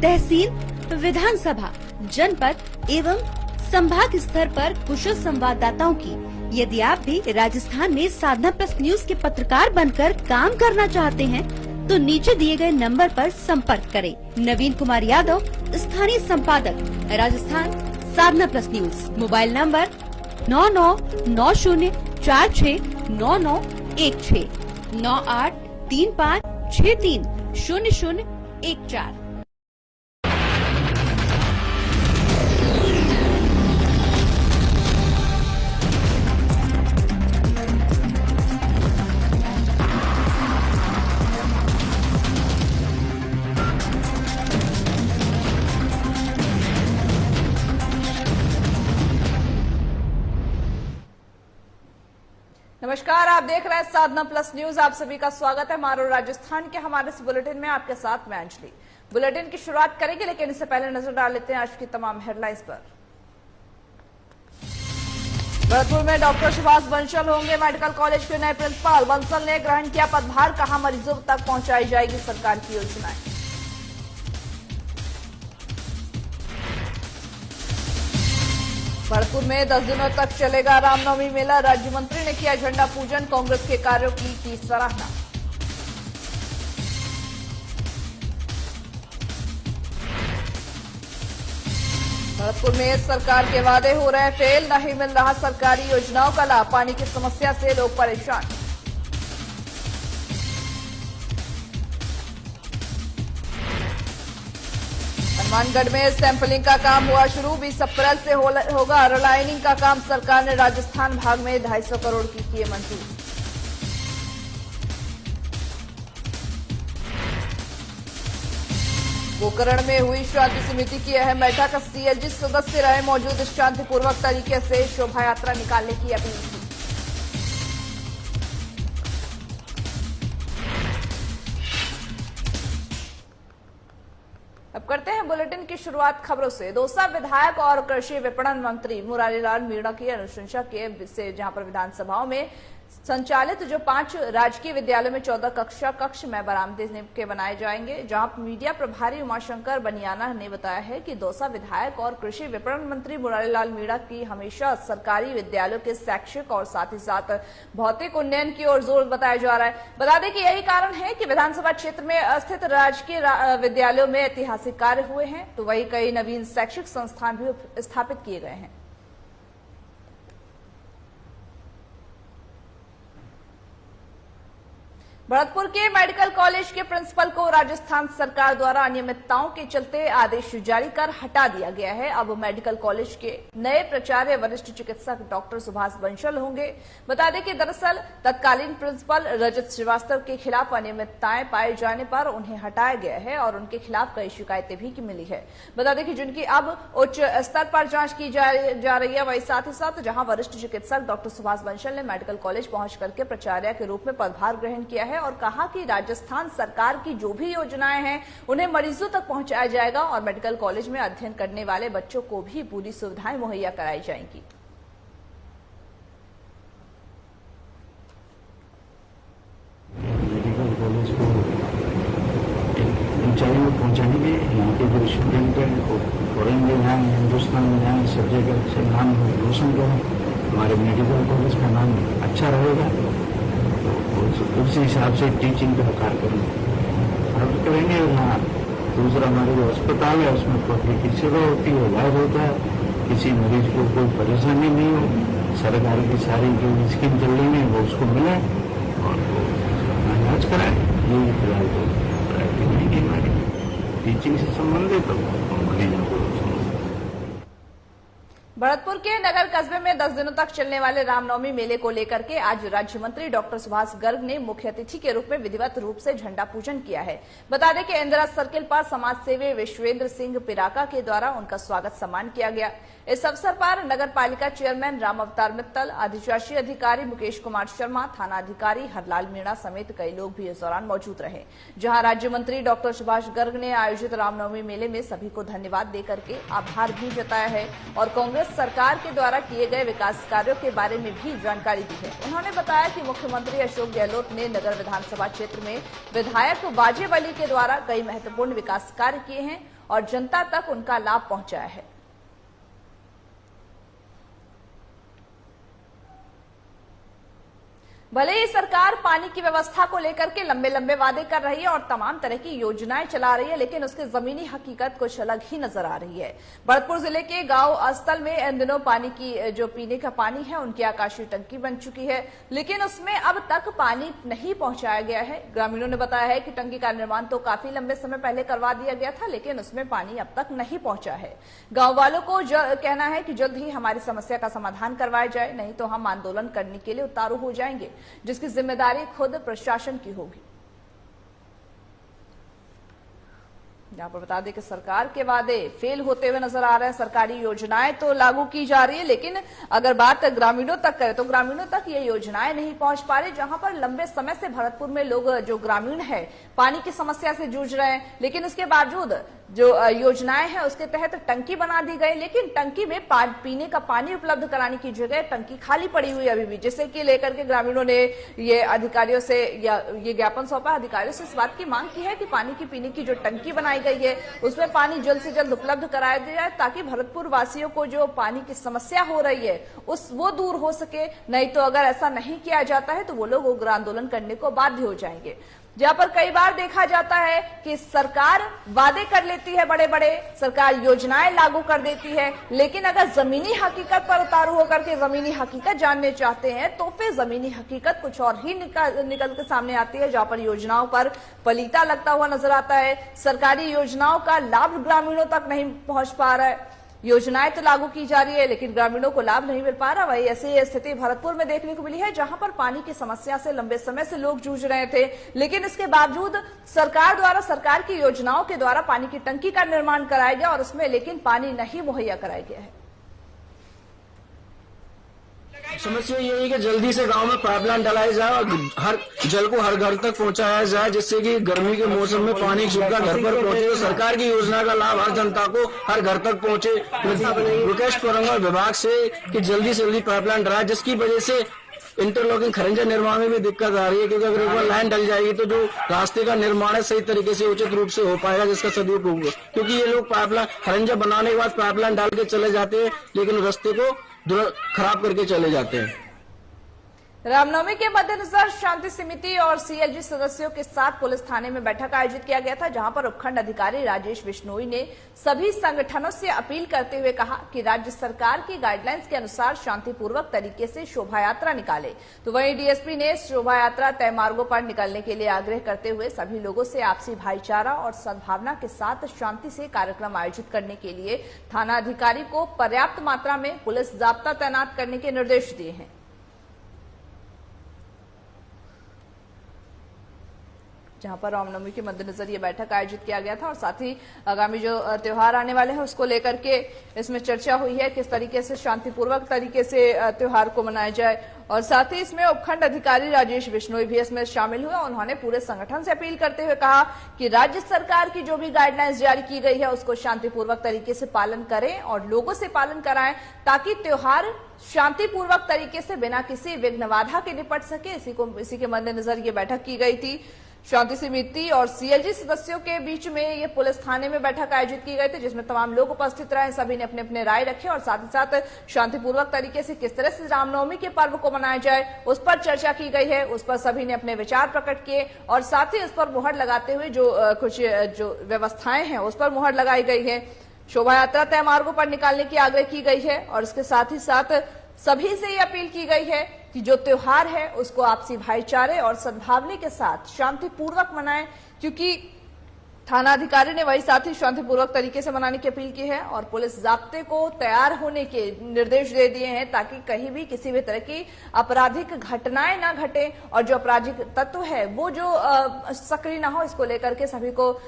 तहसील, विधानसभा, जनपद एवं संभाग स्तर पर कुशल संवाददाताओं की यदि आप भी राजस्थान में साधना प्लस न्यूज के पत्रकार बनकर काम करना चाहते हैं तो नीचे दिए गए नंबर पर संपर्क करें। नवीन कुमार यादव, स्थानीय संपादक, राजस्थान, साधना प्लस न्यूज। Mobile number 9990469916 9835630014। नमस्कार, आप देख रहे हैं साधना प्लस न्यूज। आप सभी का स्वागत है मारो राजस्थान के हमारे इस बुलेटिन में। आपके साथ मैं अंजलि। बुलेटिन की शुरुआत करेंगे, लेकिन इससे पहले नजर डाल लेते हैं आज की तमाम हेडलाइंस पर। भरतपुर में डॉक्टर सुभाष बंसल होंगे मेडिकल कॉलेज के नए प्रिंसिपल। बंसल ने ग्रहण किया पदभार, कहा मरीजों तक पहुंचाई जाएगी सरकार की योजनाएं। भरतपुर में 10 दिनों तक चलेगा रामनवमी मेला। राज्य मंत्री ने किया झंडा पूजन, कांग्रेस के कार्यों की सराहना। भरतपुर में सरकार के वादे हो रहे फेल, नहीं मिल रहा सरकारी योजनाओं का लाभ। पानी की समस्या से लोग परेशान। हनुमानगढ़ में सैंपलिंग का काम हुआ शुरू। 20 अप्रैल से होगा रिलाइनिंग का काम। सरकार ने राजस्थान भाग में 250 करोड़ की किए मंजूर। गोकर्ण में हुई शांति समिति की अहम बैठक। सीएलजी सदस्य रहे मौजूद। शांतिपूर्वक तरीके से शोभा यात्रा निकालने की अपील की। अब करते हैं बुलेटिन की शुरुआत खबरों से। दौसा विधायक और कृषि विपणन मंत्री मुरारीलाल मीणा की अनुशंसा के से जहां पर विधानसभाओं में संचालित जो 5 राजकीय विद्यालयों में 14 कक्ष में बरामदे के बनाए जाएंगे। जहां मीडिया प्रभारी उमाशंकर बनियाना ने बताया है कि दौसा विधायक और कृषि विपणन मंत्री मुरारीलाल मीणा की हमेशा सरकारी विद्यालयों के शैक्षिक और साथ ही साथ भौतिक उन्नयन की ओर जोर बताया जा रहा है। बता दें कि यही कारण है कि विधानसभा क्षेत्र में स्थित राजकीय विद्यालयों में ऐतिहासिक कार्य हुए हैं, तो वही कई नवीन शैक्षिक संस्थान भी स्थापित किए गए हैं। भरतपुर के मेडिकल कॉलेज के प्रिंसिपल को राजस्थान सरकार द्वारा अनियमितताओं के चलते आदेश जारी कर हटा दिया गया है। अब मेडिकल कॉलेज के नए प्राचार्य वरिष्ठ चिकित्सक डॉक्टर सुभाष बंसल होंगे। बता दें कि दरअसल तत्कालीन प्रिंसिपल रजत श्रीवास्तव के खिलाफ अनियमितताएं पाए जाने पर उन्हें हटाया गया है और उनके खिलाफ कई शिकायतें भी मिली है। बता दें कि जिनकी अब उच्च स्तर पर जांच की जा रही है। वही साथ ही साथ जहां वरिष्ठ चिकित्सक डॉक्टर सुभाष बंसल ने मेडिकल कॉलेज पहुंच करके प्राचार्य के रूप में पदभार ग्रहण किया है और कहा कि राजस्थान सरकार की जो भी योजनाएं हैं उन्हें मरीजों तक पहुंचाया जाएगा और मेडिकल कॉलेज में अध्ययन करने वाले बच्चों को भी पूरी सुविधाएं मुहैया कराई जाएंगी। मेडिकल कॉलेज को ऊंचाई में पहुंचाने के यहाँ के जो स्टूडेंट हैं वो फॉरेन में जाएं, हिंदुस्तान में जाएं, सब जगह से नाम रोशन करें। हमारे मेडिकल कॉलेज का नाम अच्छा रहेगा, उसी हिसाब से टीचिंग का कार्य करेंगे। यहाँ दूसरा हमारे जो अस्पताल है उसमें पब्लिक की सेवा होती है, इलाज होता है, किसी मरीज को कोई परेशानी नहीं हो। सरकार की सारी जो स्कीम चल रही है वो उसको मिले और वो इलाज कराए। ये फिलहाल तो प्रायोरिटी नहीं की हमारी टीचिंग से संबंधित तो मरीजों को। भरतपुर के नगर कस्बे में 10 दिनों तक चलने वाले रामनवमी मेले को लेकर के आज राज्य मंत्री डॉक्टर सुभाष गर्ग ने मुख्य अतिथि के रूप में विधिवत रूप से झंडा पूजन किया है। बता दें कि इंदिरा सर्किल पर समाज सेवी विश्वेंद्र सिंह पिराका के द्वारा उनका स्वागत सम्मान किया गया। इस अवसर पर नगर पालिका चेयरमैन राम अवतार मित्तल, अधिशासी अधिकारी मुकेश कुमार शर्मा, थाना अधिकारी हरलाल मीणा समेत कई लोग भी इस दौरान मौजूद रहे। जहां राज्य मंत्री डॉक्टर सुभाष गर्ग ने आयोजित रामनवमी मेले में सभी को धन्यवाद देकर के आभार भी जताया है और कांग्रेस सरकार के द्वारा किए गए विकास कार्यों के बारे में भी जानकारी दी है। उन्होंने बताया कि मुख्यमंत्री अशोक गहलोत ने नगर विधानसभा क्षेत्र में विधायक वाजिब अली के द्वारा कई महत्वपूर्ण विकास कार्य किए हैं और जनता तक उनका लाभ पहुंचाया है। भले ही सरकार पानी की व्यवस्था को लेकर के लंबे लंबे वादे कर रही है और तमाम तरह की योजनाएं चला रही है, लेकिन उसकी जमीनी हकीकत कुछ अलग ही नजर आ रही है। भरतपुर जिले के गांव अस्तल में इन दिनों पानी की जो पीने का पानी है उनकी आकाशीय टंकी बन चुकी है, लेकिन उसमें अब तक पानी नहीं पहुंचाया गया है। ग्रामीणों ने बताया है कि टंकी का निर्माण तो काफी लंबे समय पहले करवा दिया गया था, लेकिन उसमें पानी अब तक नहीं पहुंचा है। गाँव वालों को कहना है कि जल्द ही हमारी समस्या का समाधान करवाया जाए, नहीं तो हम आंदोलन करने के लिए उतारू हो जाएंगे, जिसकी जिम्मेदारी खुद प्रशासन की होगी। यहां पर बता दें कि सरकार के वादे फेल होते हुए नजर आ रहे हैं। सरकारी योजनाएं तो लागू की जा रही है, लेकिन अगर बात ग्रामीणों तक करें तो ग्रामीणों तक ये योजनाएं नहीं पहुंच पा रही। जहां पर लंबे समय से भरतपुर में लोग जो ग्रामीण है पानी की समस्या से जूझ रहे हैं, लेकिन इसके बावजूद जो योजनाएं हैं उसके तहत टंकी बना दी गई, लेकिन टंकी में पीने का पानी उपलब्ध कराने की जगह टंकी खाली पड़ी हुई अभी भी, जिसे कि लेकर के ग्रामीणों ने ये अधिकारियों से या ये ज्ञापन सौंपा। अधिकारियों से इस बात की मांग की है कि पानी की पीने की जो टंकी बनाई गई है उसमें पानी जल्द से जल्द उपलब्ध कराया जाए, ताकि भरतपुर वासियों को जो पानी की समस्या हो रही है वो दूर हो सके। नहीं तो अगर ऐसा नहीं किया जाता है तो वो लोग उग्र आंदोलन करने को बाध्य हो जाएंगे। जहां पर कई बार देखा जाता है कि सरकार वादे कर लेती है बड़े बड़े, सरकार योजनाएं लागू कर देती है, लेकिन अगर जमीनी हकीकत पर उतारू होकर के जमीनी हकीकत जानने चाहते हैं तो फिर जमीनी हकीकत कुछ और ही निकल के सामने आती है। जहां पर योजनाओं पर पलीता लगता हुआ नजर आता है, सरकारी योजनाओं का लाभ ग्रामीणों तक नहीं पहुंच पा रहा है। योजनाएं तो लागू की जा रही है, लेकिन ग्रामीणों को लाभ नहीं मिल पा रहा। वही ऐसी स्थिति भरतपुर में देखने को मिली है, जहां पर पानी की समस्या से लंबे समय से लोग जूझ रहे थे, लेकिन इसके बावजूद सरकार की योजनाओं के द्वारा पानी की टंकी का निर्माण कराया गया और उसमें लेकिन पानी नहीं मुहैया कराया गया है। समस्या ये है कि जल्दी से गांव में पाइपलाइन डलाई जाए और हर जल को हर घर तक पहुंचाया जाए, जिससे कि गर्मी के मौसम में पानी की सुविधा घर पर पहुंचे। तो सरकार की योजना का लाभ हर जनता को हर घर तक पहुंचे। रिक्वेस्ट करूंगा विभाग से कि जल्दी से जल्दी पाइपलाइन डलाए, जिसकी वजह से इंटरलॉकिंग खरंजा निर्माण में भी दिक्कत आ रही है, क्योंकि अगर एक बार लाइन डल जाएगी तो जो रास्ते का निर्माण है सही तरीके से उचित रूप से हो पाएगा, जिसका सदुपयोग होगा। क्योंकि ये लोग पाइपलाइन खरंजा बनाने के बाद पाइपलाइन डाल के चले जाते हैं, लेकिन रास्ते को खराब करके चले जाते हैं। रामनवमी के मद्देनजर शांति समिति और सीएलजी सदस्यों के साथ पुलिस थाने में बैठक आयोजित किया गया था, जहां पर उपखंड अधिकारी राजेश बिश्नोई ने सभी संगठनों से अपील करते हुए कहा कि राज्य सरकार की गाइडलाइंस के अनुसार शांतिपूर्वक तरीके से शोभा यात्रा निकाले। तो वहीं डीएसपी ने शोभा यात्रा तय मार्गों पर निकलने के लिए आग्रह करते हुए सभी लोगों से आपसी भाईचारा और सद्भावना के साथ शांति से कार्यक्रम आयोजित करने के लिए थाना अधिकारी को पर्याप्त मात्रा में पुलिस जाब्ता तैनात करने के निर्देश दिए हैं। जहां पर रामनवमी के मद्देनजर ये बैठक आयोजित किया गया था और साथ ही आगामी जो त्योहार आने वाले हैं उसको लेकर के इसमें चर्चा हुई है, किस तरीके से शांतिपूर्वक तरीके से त्योहार को मनाया जाए। और साथ ही इसमें उपखंड अधिकारी राजेश बिश्नोई भी इसमें शामिल हुए। उन्होंने पूरे संगठन से अपील करते हुए कहा कि राज्य सरकार की जो भी गाइडलाइंस जारी की गई है उसको शांतिपूर्वक तरीके से पालन करें और लोगों से पालन कराएं, ताकि त्योहार शांतिपूर्वक तरीके से बिना किसी विघ्न बाधा के निपट सके। इसी के मद्देनजर ये बैठक की गई थी। शांति समिति और सीएलजी सदस्यों के बीच में ये पुलिस थाने में बैठक आयोजित की गई थी, जिसमें तमाम लोग उपस्थित रहे। सभी ने अपने अपने राय रखे और साथ ही साथ शांतिपूर्वक तरीके से किस तरह से रामनवमी के पर्व को मनाया जाए उस पर चर्चा की गई है। उस पर सभी ने अपने विचार प्रकट किए और साथ ही उस पर मुहर लगाते हुए कुछ व्यवस्थाएं हैं उस पर मुहर लगाई गई है। शोभा यात्रा तय मार्गों पर निकालने की आग्रह की गई है और इसके साथ ही साथ सभी से ये अपील की गई है कि जो त्योहार है उसको आपसी भाईचारे और सद्भावना के साथ शांतिपूर्वक मनाएं, क्योंकि थाना अधिकारी ने वही साथ ही शांतिपूर्वक तरीके से मनाने की अपील की है और पुलिस जाब्ते को तैयार होने के निर्देश दे दिए हैं, ताकि कहीं भी किसी भी तरह की आपराधिक घटनाएं ना घटे और जो आपराधिक तत्व है वो जो सक्रिय ना हो। इसको लेकर के सभी को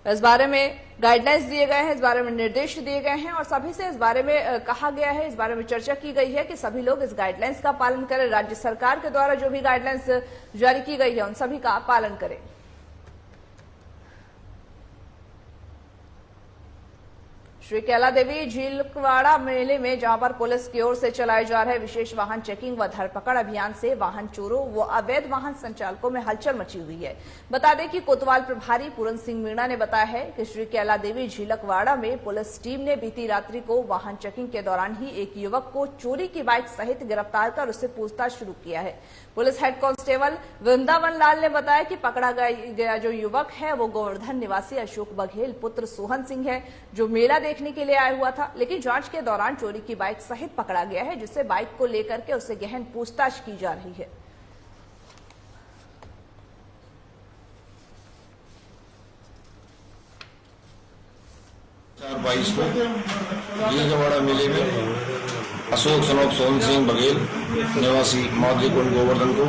इस बारे में गाइडलाइंस दिए गए हैं, इस बारे में निर्देश दिए गए हैं और सभी से इस बारे में कहा गया है, इस बारे में चर्चा की गई है कि सभी लोग इस गाइडलाइंस का पालन करें। राज्य सरकार के द्वारा जो भी गाइडलाइंस जारी की गई है उन सभी का पालन करें। श्री कैला देवी झीलवाड़ा मेले में जहां पर पुलिस की ओर से चलाए जा रहे विशेष वाहन चेकिंग व धरपकड़ अभियान से वाहन चोरों व अवैध वाहन संचालकों में हलचल मची हुई है। बता दें कि कोतवाल प्रभारी पूरन सिंह मीणा ने बताया है कि श्री कैला देवी झीलवाड़ा में पुलिस टीम ने बीती रात्रि को वाहन चेकिंग के दौरान ही एक युवक को चोरी की बाइक सहित गिरफ्तार कर उससे पूछताछ शुरू किया है। पुलिस हेड कांस्टेबल वृंदावन लाल ने बताया कि पकड़ा गया जो युवक है वो गोवर्धन निवासी अशोक बघेल पुत्र सोहन सिंह है, जो मेला देखने के लिए आया हुआ था, लेकिन जांच के दौरान चोरी की बाइक सहित पकड़ा गया है, जिससे बाइक को लेकर के उससे गहन पूछताछ की जा रही है। बाईस को झीलवाड़ा मेले में अशोक सनोप सोहन सिंह बघेल निवासी माधवी कुंड गोवर्धन को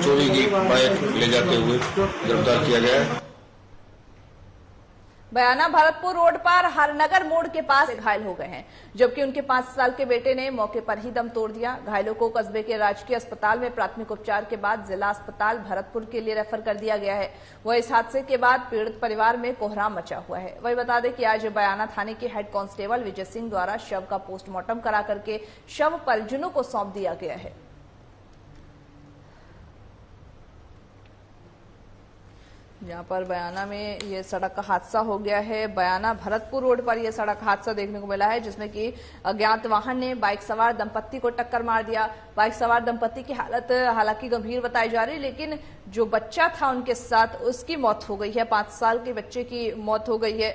चोरी की बाइक ले जाते हुए गिरफ्तार किया गया है। बयाना भरतपुर रोड पर हरनगर मोड़ के पास घायल हो गए हैं, जबकि उनके 5 साल के बेटे ने मौके पर ही दम तोड़ दिया। घायलों को कस्बे के राजकीय अस्पताल में प्राथमिक उपचार के बाद जिला अस्पताल भरतपुर के लिए रेफर कर दिया गया है। वह इस हादसे के बाद पीड़ित परिवार में कोहराम मचा हुआ है। वही बता दें कि आज बयाना थाने के हेड कांस्टेबल विजय सिंह द्वारा शव का पोस्टमार्टम करा करके शव परिजनों को सौंप दिया गया है। यहाँ पर बयाना में ये सड़क का हादसा हो गया है। बयाना भरतपुर रोड पर यह सड़क हादसा देखने को मिला है, जिसमें कि अज्ञात वाहन ने बाइक सवार दंपत्ति को टक्कर मार दिया। बाइक सवार दंपत्ति की हालत हालांकि गंभीर बताई जा रही है, लेकिन जो बच्चा था उनके साथ उसकी मौत हो गई है। 5 साल के बच्चे की मौत हो गई है।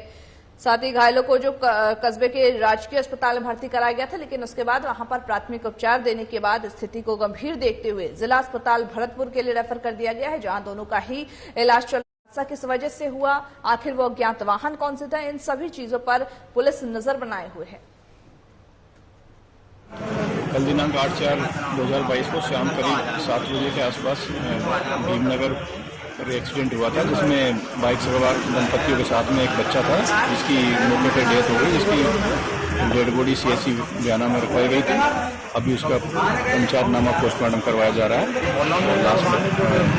साथ ही घायलों को जो कस्बे के राजकीय अस्पताल में भर्ती कराया गया था, लेकिन उसके बाद वहां पर प्राथमिक उपचार देने के बाद स्थिति को गंभीर देखते हुए जिला अस्पताल भरतपुर के लिए रेफर कर दिया गया है, जहां दोनों का ही इलाज चल किस वजह से हुआ, आखिर वो अज्ञात वाहन कौन से था, इन सभी चीजों पर पुलिस नजर बनाए हुए है। कल दिनांक 8/4/2022 को शाम करीब 7 बजे के आसपास भीमनगर पर एक्सीडेंट हुआ था, जिसमें बाइक सवार दंपतियों के साथ में एक बच्चा था, जिसकी मौके पर डेथ हो गई, जिसकी डेड बॉडी CHC बयाना में रखवाई गई थी। अभी उसका पंचायतनामा पोस्टमार्टम करवाया जा रहा है और लास्ट में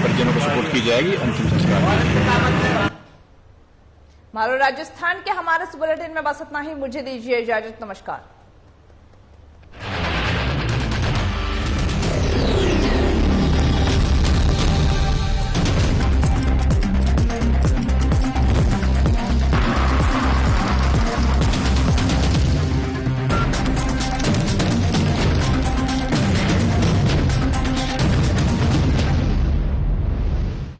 परिजनों को सपोर्ट की जाएगी अंतिम संस्कार। मारो राजस्थान के हमारे इस बुलेटिन में बस इतना ही। मुझे दीजिए इजाजत। नमस्कार।